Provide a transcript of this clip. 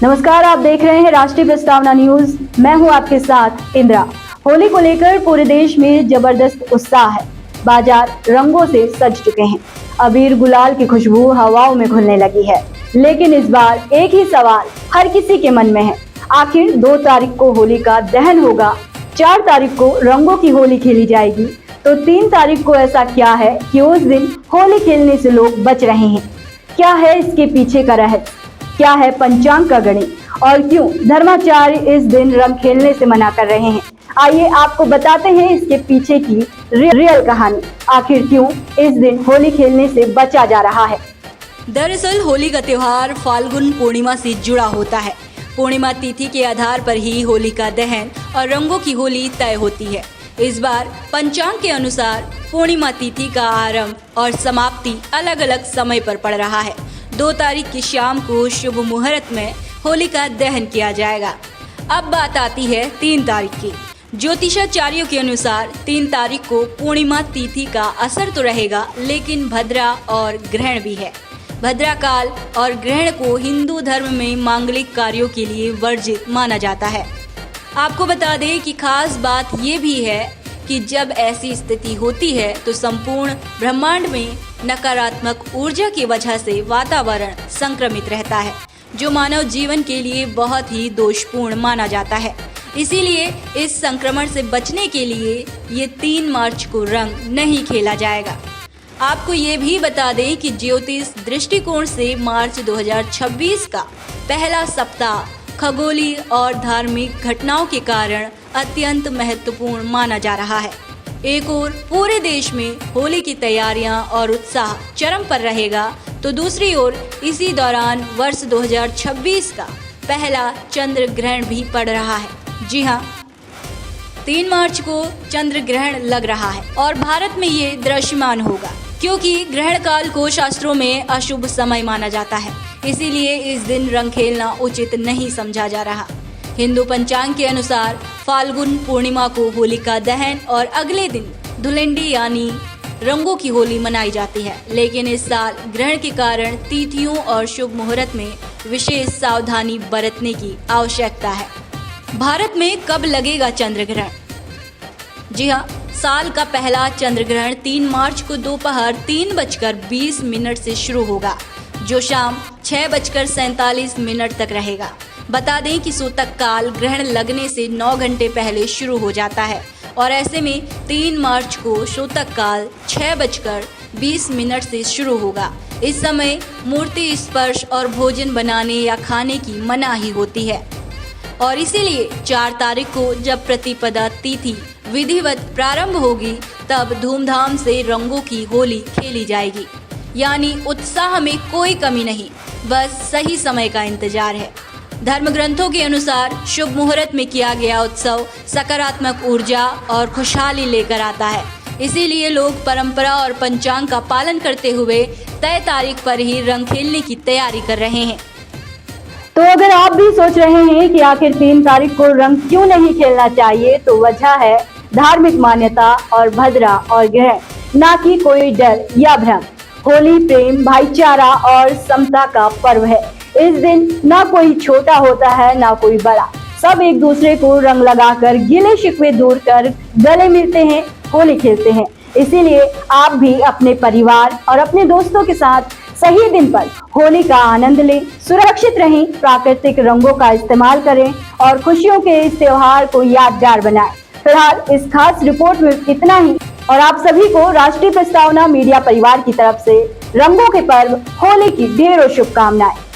नमस्कार, आप देख रहे हैं राष्ट्रीय प्रस्तावना न्यूज। मैं हूं आपके साथ इंदिरा। होली को लेकर पूरे देश में जबरदस्त उत्साह है। बाजार रंगों से सज चुके हैं। अबीर गुलाल की खुशबू हवाओं में घुलने लगी है। लेकिन इस बार एक ही सवाल हर किसी के मन में है। आखिर 2 तारीख को होली का दहन होगा, 4 तारीख को रंगों की होली खेली जाएगी, तो 3 तारीख को ऐसा क्या है कि उस दिन होली खेलने से लोग बच रहे हैं? क्या है इसके पीछे का रहस्य? क्या है पंचांग का गणित? और क्यों धर्माचार्य इस दिन रंग खेलने से मना कर रहे हैं? आइए आपको बताते हैं इसके पीछे की रियल कहानी। आखिर क्यों इस दिन होली खेलने से बचा जा रहा है? दरअसल होली का त्योहार फाल्गुन पूर्णिमा से जुड़ा होता है। पूर्णिमा तिथि के आधार पर ही होली का दहन और रंगों की होली तय होती है। इस बार पंचांग के अनुसार पूर्णिमा तिथि का आरंभ और समाप्ति अलग अलग समय पर पड़ रहा है। 2 तारीख की शाम को शुभ मुहूर्त में होली का दहन किया जाएगा। अब बात आती है 3 तारीख की। ज्योतिषाचार्यों के अनुसार 3 तारीख को पूर्णिमा तिथि का असर तो रहेगा, लेकिन भद्रा और ग्रहण भी है। भद्रा काल और ग्रहण को हिंदू धर्म में मांगलिक कार्यों के लिए वर्जित माना जाता है। आपको बता दें कि खास बात ये भी है कि जब ऐसी स्थिति होती है तो संपूर्ण ब्रह्मांड में नकारात्मक ऊर्जा की वजह से वातावरण संक्रमित रहता है, जो मानव जीवन के लिए बहुत ही दोषपूर्ण माना जाता है। इसीलिए इस संक्रमण से बचने के लिए ये 3 मार्च को रंग नहीं खेला जाएगा। आपको ये भी बता दें कि ज्योतिष दृष्टिकोण से मार्च 2026 का पहला सप्ताह खगोलीय और धार्मिक घटनाओं के कारण अत्यंत महत्वपूर्ण माना जा रहा है। एक ओर पूरे देश में होली की तैयारियां और उत्साह चरम पर रहेगा, तो दूसरी ओर इसी दौरान वर्ष 2026 का पहला चंद्र ग्रहण भी पड़ रहा है। जी हाँ, 3 मार्च को चंद्र ग्रहण लग रहा है और भारत में ये दृश्यमान होगा, क्योंकि ग्रहण काल को शास्त्रों में अशुभ समय माना जाता है। इसीलिए इस दिन रंग खेलना उचित नहीं समझा जा रहा। हिंदू पंचांग के अनुसार फाल्गुन पूर्णिमा को होली का दहन और अगले दिन धुलेंडी यानी रंगों की होली मनाई जाती है। लेकिन इस साल ग्रहण के कारण तिथियों और शुभ मुहूर्त में विशेष सावधानी बरतने की आवश्यकता है। भारत में कब लगेगा चंद्र ग्रहण? जी हाँ, साल का पहला चंद्र ग्रहण 3 मार्च को दोपहर 3:20 से शुरू होगा, जो शाम 6:47 तक रहेगा। बता दें कि सूतक काल ग्रहण लगने से 9 घंटे पहले शुरू हो जाता है और ऐसे में 3 मार्च को सूतक काल 6:20 से शुरू होगा। इस समय मूर्ति स्पर्श और भोजन बनाने या खाने की मनाही होती है और इसीलिए 4 तारीख को जब प्रतिपदा तिथि विधिवत प्रारंभ होगी, तब धूमधाम से रंगों की होली खेली जाएगी। यानी उत्साह में कोई कमी नहीं, बस सही समय का इंतजार है। धर्म ग्रंथों के अनुसार शुभ मुहूर्त में किया गया उत्सव सकारात्मक ऊर्जा और खुशहाली लेकर आता है। इसीलिए लोग परंपरा और पंचांग का पालन करते हुए तय तारीख पर ही रंग खेलने की तैयारी कर रहे हैं। तो अगर आप भी सोच रहे हैं कि आखिर 3 तारीख को रंग क्यों नहीं खेलना चाहिए, तो वजह है धार्मिक मान्यता और भद्रा और ग्रहण, ना कि कोई डर या भ्रम। होली प्रेम, भाईचारा और समता का पर्व है। इस दिन ना कोई छोटा होता है ना कोई बड़ा, सब एक दूसरे को रंग लगाकर गिले शिकवे दूर कर गले मिलते हैं, होली खेलते हैं। इसीलिए आप भी अपने परिवार और अपने दोस्तों के साथ सही दिन पर होली का आनंद लें, सुरक्षित रहें, प्राकृतिक रंगों का इस्तेमाल करें और खुशियों के इस त्योहार को यादगार बनाएं। फिलहाल इस खास रिपोर्ट में इतना ही और आप सभी को राष्ट्रीय प्रस्तावना मीडिया परिवार की तरफ से रंगों के पर्व होली की ढेरों शुभकामनाएं।